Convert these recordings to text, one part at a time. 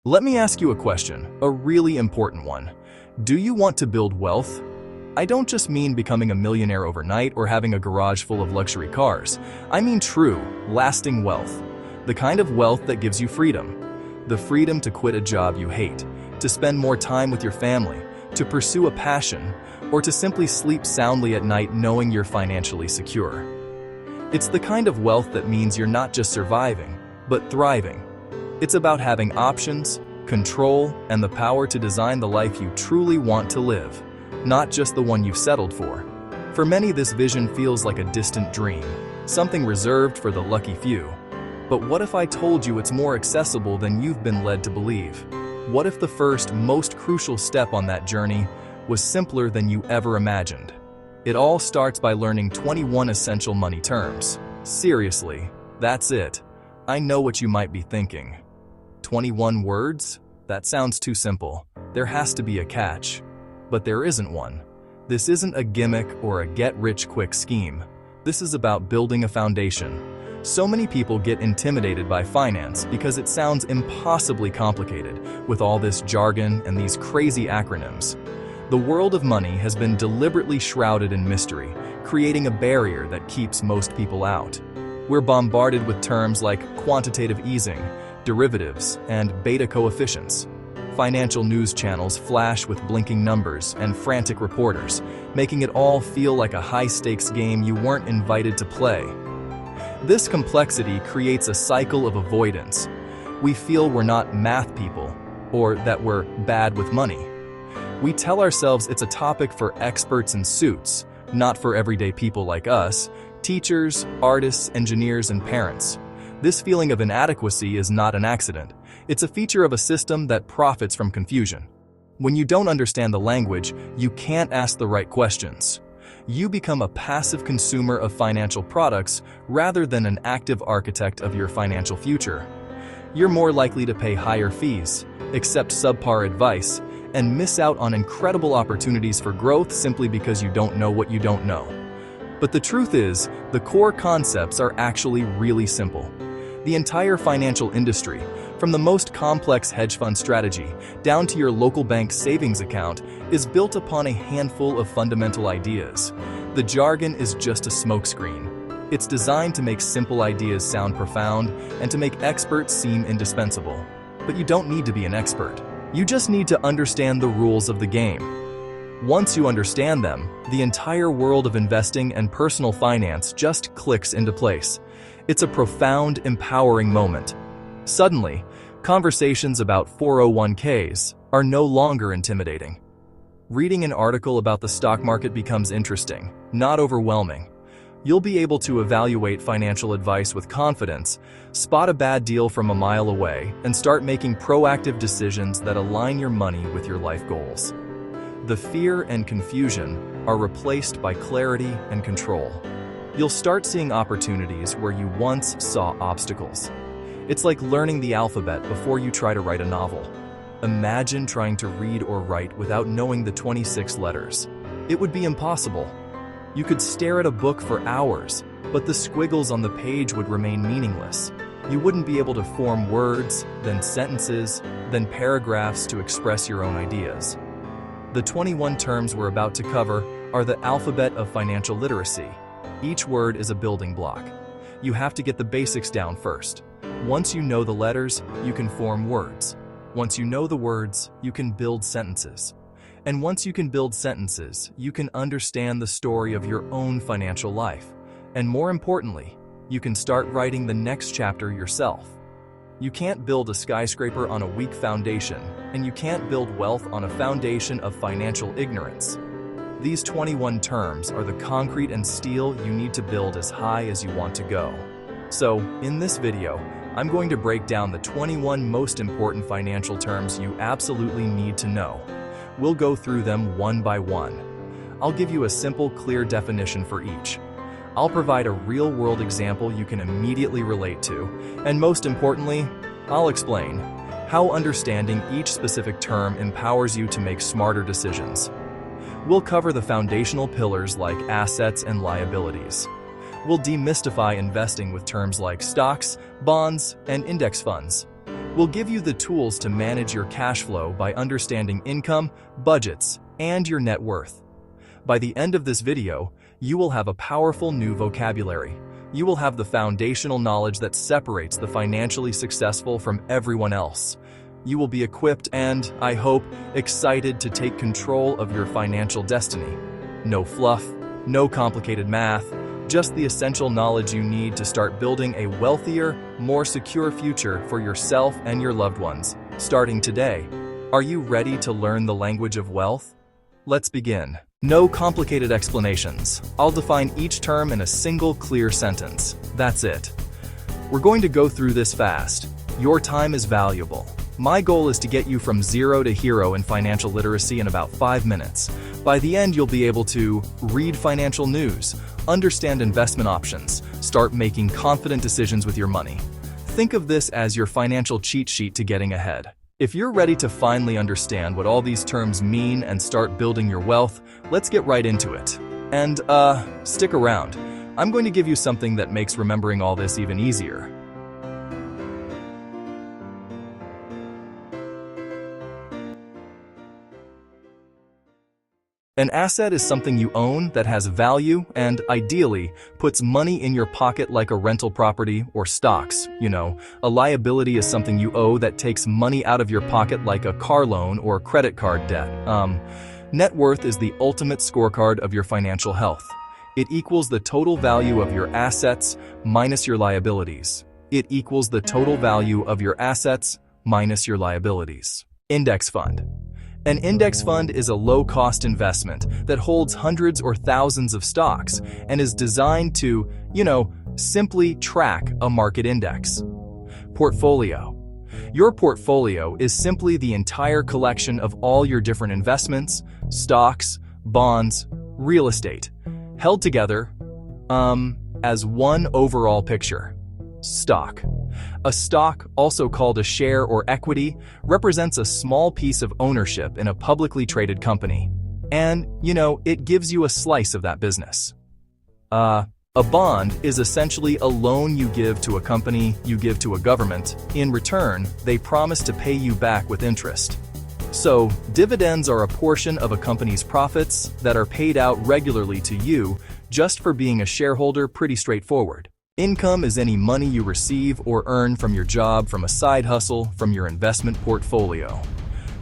Let me ask you a question, a really important one. Do you want to build wealth? I don't just mean becoming a millionaire overnight or having a garage full of luxury cars. I mean true, lasting wealth. The kind of wealth that gives you freedom. The freedom to quit a job you hate, to spend more time with your family, to pursue a passion, or to simply sleep soundly at night knowing you're financially secure. It's the kind of wealth that means you're not just surviving, but thriving. It's about having options, control, and the power to design the life you truly want to live, not just the one you've settled for. For many, this vision feels like a distant dream, something reserved for the lucky few. But what if I told you it's more accessible than you've been led to believe? What if the first, most crucial step on that journey was simpler than you ever imagined? It all starts by learning 21 essential money terms. Seriously, that's it. I know what you might be thinking. 21 words? That sounds too simple. There has to be a catch. But there isn't one. This isn't a gimmick or a get-rich-quick scheme. This is about building a foundation. So many people get intimidated by finance because it sounds impossibly complicated with all this jargon and these crazy acronyms. The world of money has been deliberately shrouded in mystery, creating a barrier that keeps most people out. We're bombarded with terms like quantitative easing, derivatives, and beta coefficients. Financial news channels flash with blinking numbers and frantic reporters, making it all feel like a high-stakes game you weren't invited to play. This complexity creates a cycle of avoidance. We feel we're not math people, or that we're bad with money. We tell ourselves it's a topic for experts in suits, not for everyday people like us, teachers, artists, engineers, and parents. This feeling of inadequacy is not an accident. It's a feature of a system that profits from confusion. When you don't understand the language, you can't ask the right questions. You become a passive consumer of financial products rather than an active architect of your financial future. You're more likely to pay higher fees, accept subpar advice, and miss out on incredible opportunities for growth simply because you don't know what you don't know. But the truth is, the core concepts are actually really simple. The entire financial industry, from the most complex hedge fund strategy down to your local bank savings account, is built upon a handful of fundamental ideas. The jargon is just a smokescreen. It's designed to make simple ideas sound profound and to make experts seem indispensable. But you don't need to be an expert. You just need to understand the rules of the game. Once you understand them, the entire world of investing and personal finance just clicks into place. It's a profound, empowering moment. Suddenly, conversations about 401ks are no longer intimidating. Reading an article about the stock market becomes interesting, not overwhelming. You'll be able to evaluate financial advice with confidence, spot a bad deal from a mile away, and start making proactive decisions that align your money with your life goals. The fear and confusion are replaced by clarity and control. You'll start seeing opportunities where you once saw obstacles. It's like learning the alphabet before you try to write a novel. Imagine trying to read or write without knowing the 26 letters. It would be impossible. You could stare at a book for hours, but the squiggles on the page would remain meaningless. You wouldn't be able to form words, then sentences, then paragraphs to express your own ideas. The 21 terms we're about to cover are the alphabet of financial literacy. Each word is a building block. You have to get the basics down first. Once you know the letters, you can form words. Once you know the words, you can build sentences. And once you can build sentences, you can understand the story of your own financial life. And more importantly, you can start writing the next chapter yourself. You can't build a skyscraper on a weak foundation, and you can't build wealth on a foundation of financial ignorance. These 21 terms are the concrete and steel you need to build as high as you want to go. So, in this video, I'm going to break down the 21 most important financial terms you absolutely need to know. We'll go through them one by one. I'll give you a simple, clear definition for each. I'll provide a real-world example you can immediately relate to, and most importantly, I'll explain how understanding each specific term empowers you to make smarter decisions. We'll cover the foundational pillars like assets and liabilities. We'll demystify investing with terms like stocks, bonds, and index funds. We'll give you the tools to manage your cash flow by understanding income, budgets, and your net worth. By the end of this video, you will have a powerful new vocabulary. You will have the foundational knowledge that separates the financially successful from everyone else. You will be equipped and, I hope, excited to take control of your financial destiny. No fluff, no complicated math, just the essential knowledge you need to start building a wealthier, more secure future for yourself and your loved ones, starting today. Are you ready to learn the language of wealth? Let's begin. No complicated explanations. I'll define each term in a single clear sentence. That's it. We're going to go through this fast. Your time is valuable. My goal is to get you from zero to hero in financial literacy in about 5 minutes. By the end, you'll be able to read financial news, understand investment options, start making confident decisions with your money. Think of this as your financial cheat sheet to getting ahead. If you're ready to finally understand what all these terms mean and start building your wealth, let's get right into it. And, stick around. I'm going to give you something that makes remembering all this even easier. An asset is something you own that has value and, ideally, puts money in your pocket like a rental property or stocks, A liability is something you owe that takes money out of your pocket like a car loan or credit card debt. Net worth is the ultimate scorecard of your financial health. It equals the total value of your assets minus your liabilities. It equals the total value of your assets minus your liabilities. Index fund. An index fund is a low-cost investment that holds hundreds or thousands of stocks and is designed to, simply track a market index. Portfolio. Your portfolio is simply the entire collection of all your different investments, stocks, bonds, real estate, held together, as one overall picture. Stock. A stock, also called a share or equity, represents a small piece of ownership in a publicly traded company. And, it gives you a slice of that business. A bond is essentially a loan you give to a company, you give to a government. In return, they promise to pay you back with interest. So, dividends are a portion of a company's profits that are paid out regularly to you just for being a shareholder. Pretty straightforward. Income is any money you receive or earn from your job, from a side hustle, from your investment portfolio.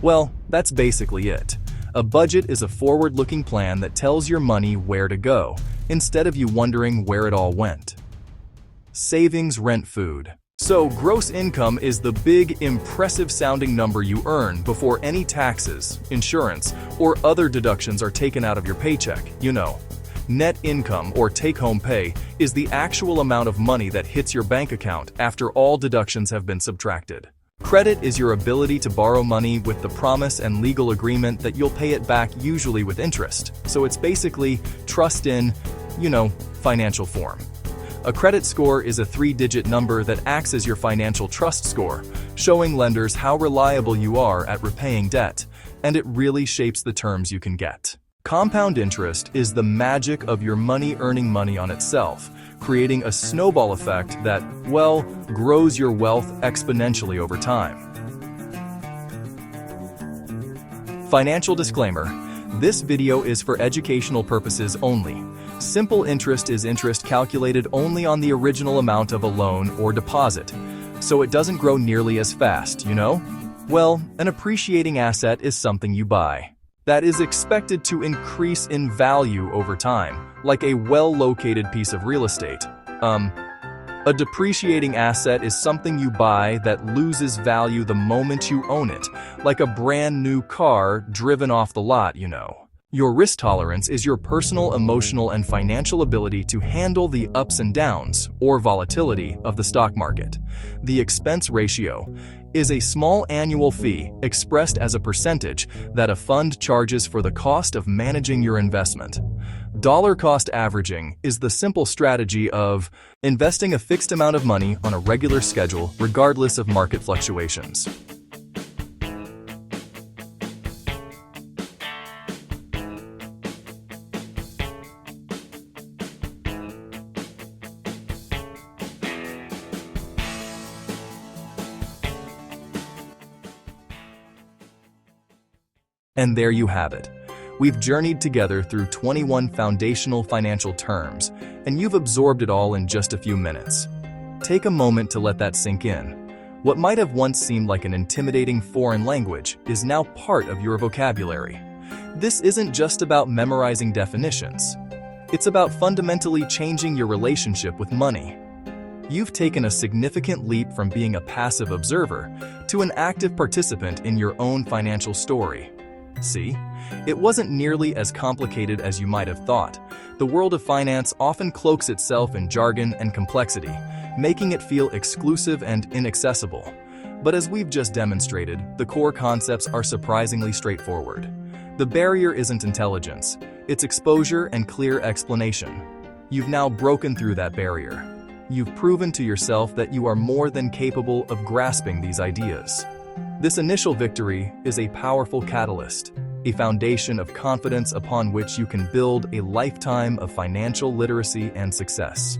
Well, that's basically it. A budget is a forward-looking plan that tells your money where to go, instead of you wondering where it all went. Savings, rent, food. So, gross income is the big, impressive-sounding number you earn before any taxes, insurance, or other deductions are taken out of your paycheck, Net income, or take-home pay, is the actual amount of money that hits your bank account after all deductions have been subtracted. Credit is your ability to borrow money with the promise and legal agreement that you'll pay it back, usually with interest. So it's basically trust in, financial form. A credit score is a 3-digit number that acts as your financial trust score, showing lenders how reliable you are at repaying debt, and it really shapes the terms you can get. Compound interest is the magic of your money earning money on itself, creating a snowball effect that, grows your wealth exponentially over time. Financial disclaimer: this video is for educational purposes only. Simple interest is interest calculated only on the original amount of a loan or deposit, so it doesn't grow nearly as fast, Well, an appreciating asset is something you buy that is expected to increase in value over time, like a well-located piece of real estate. A depreciating asset is something you buy that loses value the moment you own it, like a brand new car driven off the lot, Your risk tolerance is your personal, emotional, and financial ability to handle the ups and downs, or volatility, of the stock market. The expense ratio is a small annual fee expressed as a percentage that a fund charges for the cost of managing your investment. Dollar cost averaging is the simple strategy of investing a fixed amount of money on a regular schedule regardless of market fluctuations. And there you have it. We've journeyed together through 21 foundational financial terms, and you've absorbed it all in just a few minutes. Take a moment to let that sink in. What might have once seemed like an intimidating foreign language is now part of your vocabulary. This isn't just about memorizing definitions. It's about fundamentally changing your relationship with money. You've taken a significant leap from being a passive observer to an active participant in your own financial story. See, it wasn't nearly as complicated as you might have thought. The world of finance often cloaks itself in jargon and complexity, making it feel exclusive and inaccessible. But as we've just demonstrated, the core concepts are surprisingly straightforward. The barrier isn't intelligence, it's exposure and clear explanation. You've now broken through that barrier. You've proven to yourself that you are more than capable of grasping these ideas. This initial victory is a powerful catalyst, a foundation of confidence upon which you can build a lifetime of financial literacy and success.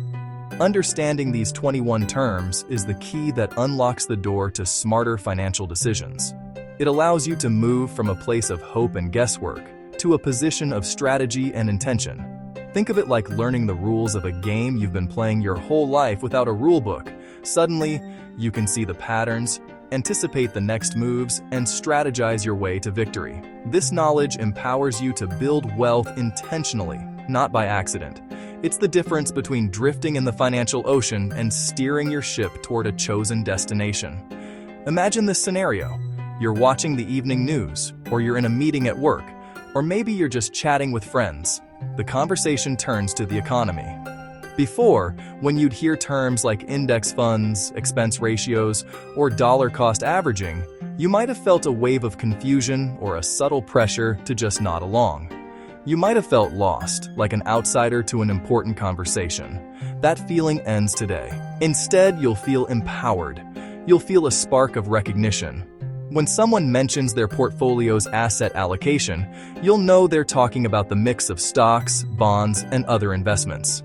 Understanding these 21 terms is the key that unlocks the door to smarter financial decisions. It allows you to move from a place of hope and guesswork to a position of strategy and intention. Think of it like learning the rules of a game you've been playing your whole life without a rule book. Suddenly, you can see the patterns, anticipate the next moves, and strategize your way to victory. This knowledge empowers you to build wealth intentionally, not by accident. It's the difference between drifting in the financial ocean and steering your ship toward a chosen destination. Imagine this scenario. You're watching the evening news, or you're in a meeting at work, or maybe you're just chatting with friends. The conversation turns to the economy. Before, when you'd hear terms like index funds, expense ratios, or dollar cost averaging, you might have felt a wave of confusion or a subtle pressure to just nod along. You might have felt lost, like an outsider to an important conversation. That feeling ends today. Instead, you'll feel empowered. You'll feel a spark of recognition. When someone mentions their portfolio's asset allocation, you'll know they're talking about the mix of stocks, bonds, and other investments.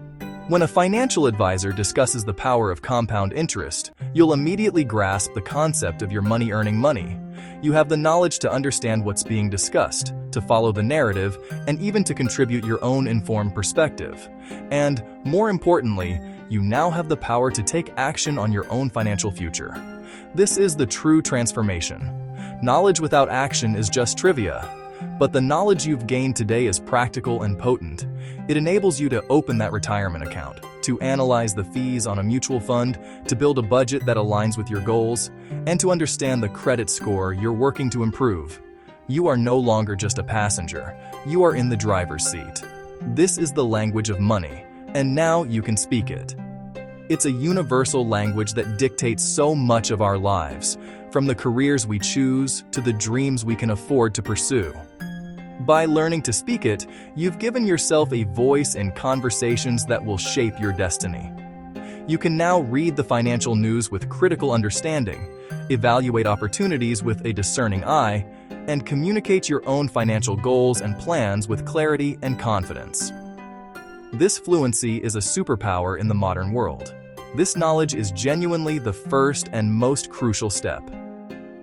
When a financial advisor discusses the power of compound interest, you'll immediately grasp the concept of your money earning money. You have the knowledge to understand what's being discussed, to follow the narrative, and even to contribute your own informed perspective. And, more importantly, you now have the power to take action on your own financial future. This is the true transformation. Knowledge without action is just trivia. But the knowledge you've gained today is practical and potent. It enables you to open that retirement account, to analyze the fees on a mutual fund, to build a budget that aligns with your goals, and to understand the credit score you're working to improve. You are no longer just a passenger. You are in the driver's seat. This is the language of money, and now you can speak it. It's a universal language that dictates so much of our lives, from the careers we choose to the dreams we can afford to pursue. By learning to speak it, you've given yourself a voice in conversations that will shape your destiny. You can now read the financial news with critical understanding, evaluate opportunities with a discerning eye, and communicate your own financial goals and plans with clarity and confidence. This fluency is a superpower in the modern world. This knowledge is genuinely the first and most crucial step.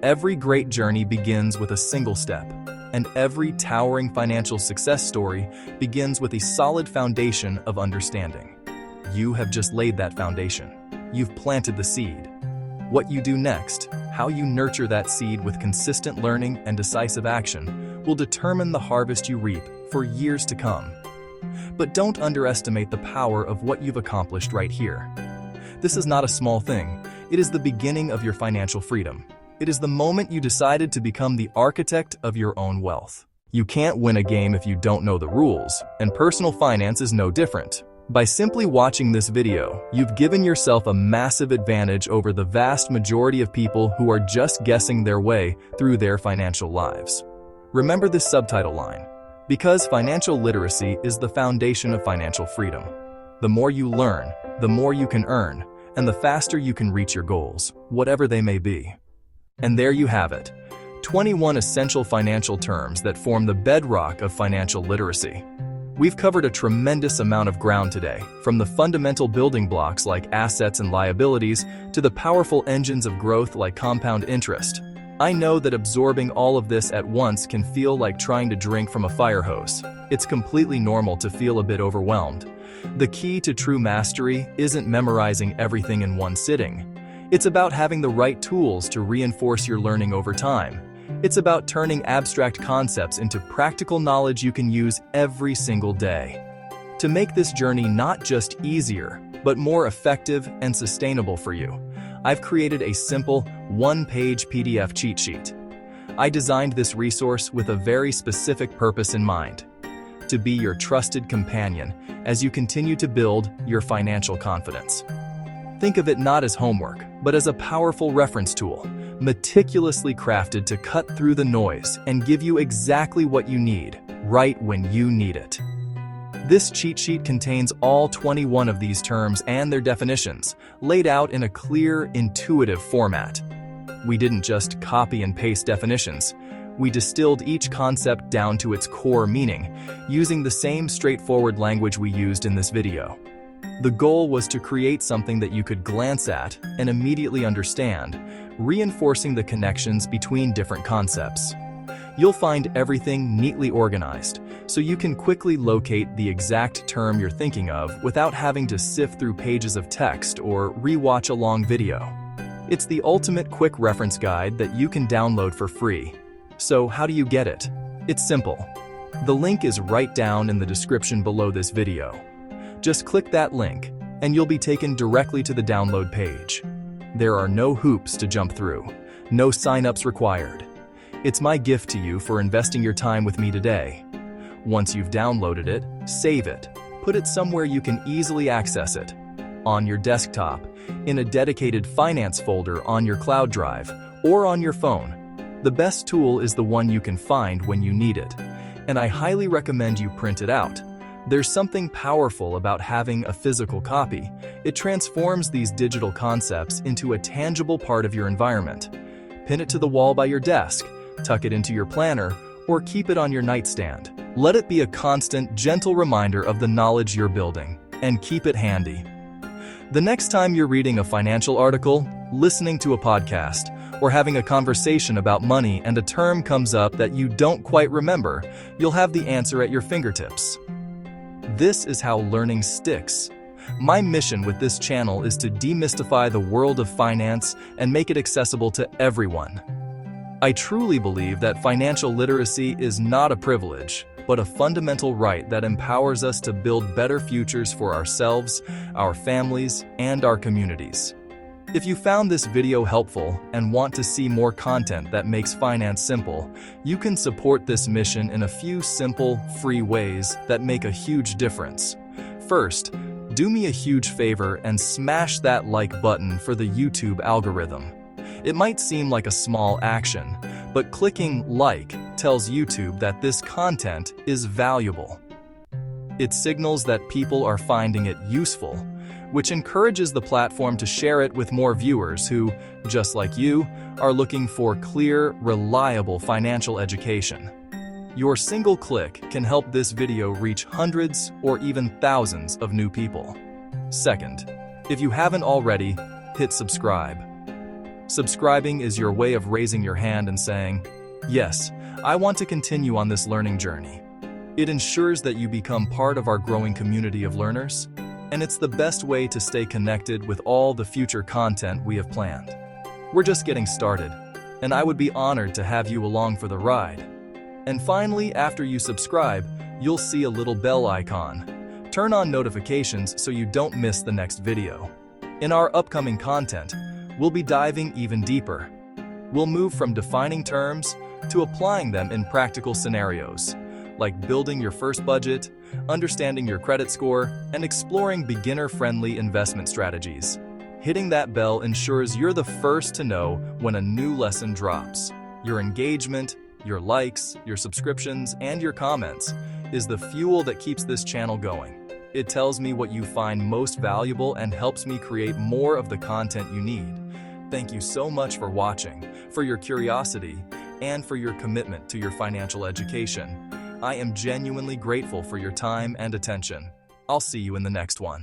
Every great journey begins with a single step, and every towering financial success story begins with a solid foundation of understanding. You have just laid that foundation. You've planted the seed. What you do next, how you nurture that seed with consistent learning and decisive action, will determine the harvest you reap for years to come. But don't underestimate the power of what you've accomplished right here. This is not a small thing. It is the beginning of your financial freedom. It is the moment you decided to become the architect of your own wealth. You can't win a game if you don't know the rules, and personal finance is no different. By simply watching this video, you've given yourself a massive advantage over the vast majority of people who are just guessing their way through their financial lives. Remember this subtitle line: because financial literacy is the foundation of financial freedom. The more you learn, the more you can earn, and the faster you can reach your goals, whatever they may be. And there you have it, 21 essential financial terms that form the bedrock of financial literacy. We've covered a tremendous amount of ground today, from the fundamental building blocks like assets and liabilities to the powerful engines of growth like compound interest. I know that absorbing all of this at once can feel like trying to drink from a fire hose. It's completely normal to feel a bit overwhelmed. The key to true mastery isn't memorizing everything in one sitting. It's about having the right tools to reinforce your learning over time. It's about turning abstract concepts into practical knowledge you can use every single day. To make this journey not just easier, but more effective and sustainable for you, I've created a simple one-page PDF cheat sheet. I designed this resource with a very specific purpose in mind: to be your trusted companion as you continue to build your financial confidence. Think of it not as homework, but as a powerful reference tool, meticulously crafted to cut through the noise and give you exactly what you need, right when you need it. This cheat sheet contains all 21 of these terms and their definitions, laid out in a clear, intuitive format. We didn't just copy and paste definitions. We distilled each concept down to its core meaning, using the same straightforward language we used in this video. The goal was to create something that you could glance at and immediately understand, reinforcing the connections between different concepts. You'll find everything neatly organized, so you can quickly locate the exact term you're thinking of without having to sift through pages of text or rewatch a long video. It's the ultimate quick reference guide that you can download for free. So how do you get it? It's simple. The link is right down in the description below this video. Just click that link, and you'll be taken directly to the download page. There are no hoops to jump through, no sign-ups required. It's my gift to you for investing your time with me today. Once you've downloaded it, save it. Put it somewhere you can easily access it. On your desktop, in a dedicated finance folder on your cloud drive, or on your phone. The best tool is the one you can find when you need it, and I highly recommend you print it out. There's something powerful about having a physical copy. It transforms these digital concepts into a tangible part of your environment. Pin it to the wall by your desk, tuck it into your planner, or keep it on your nightstand. Let it be a constant, gentle reminder of the knowledge you're building, and keep it handy. The next time you're reading a financial article, listening to a podcast, or having a conversation about money and a term comes up that you don't quite remember, you'll have the answer at your fingertips. This is how learning sticks. My mission with this channel is to demystify the world of finance and make it accessible to everyone. I truly believe that financial literacy is not a privilege, but a fundamental right that empowers us to build better futures for ourselves, our families, and our communities. If you found this video helpful and want to see more content that makes finance simple, you can support this mission in a few simple, free ways that make a huge difference. First, do me a huge favor and smash that like button for the YouTube algorithm. It might seem like a small action, but clicking like tells YouTube that this content is valuable. It signals that people are finding it useful, which encourages the platform to share it with more viewers who, just like you, are looking for clear, reliable financial education. Your single click can help this video reach hundreds or even thousands of new people. Second, if you haven't already, hit subscribe. Subscribing is your way of raising your hand and saying, "Yes, I want to continue on this learning journey." It ensures that you become part of our growing community of learners, and it's the best way to stay connected with all the future content we have planned. We're just getting started, and I would be honored to have you along for the ride. And finally, after you subscribe, you'll see a little bell icon. Turn on notifications so you don't miss the next video. In our upcoming content, we'll be diving even deeper. We'll move from defining terms to applying them in practical scenarios, like building your first budget, understanding your credit score, and exploring beginner-friendly investment strategies. Hitting that bell ensures you're the first to know when a new lesson drops. Your engagement, your likes, your subscriptions, and your comments is the fuel that keeps this channel going. It tells me what you find most valuable and helps me create more of the content you need. Thank you so much for watching, for your curiosity, and for your commitment to your financial education. I am genuinely grateful for your time and attention. I'll see you in the next one.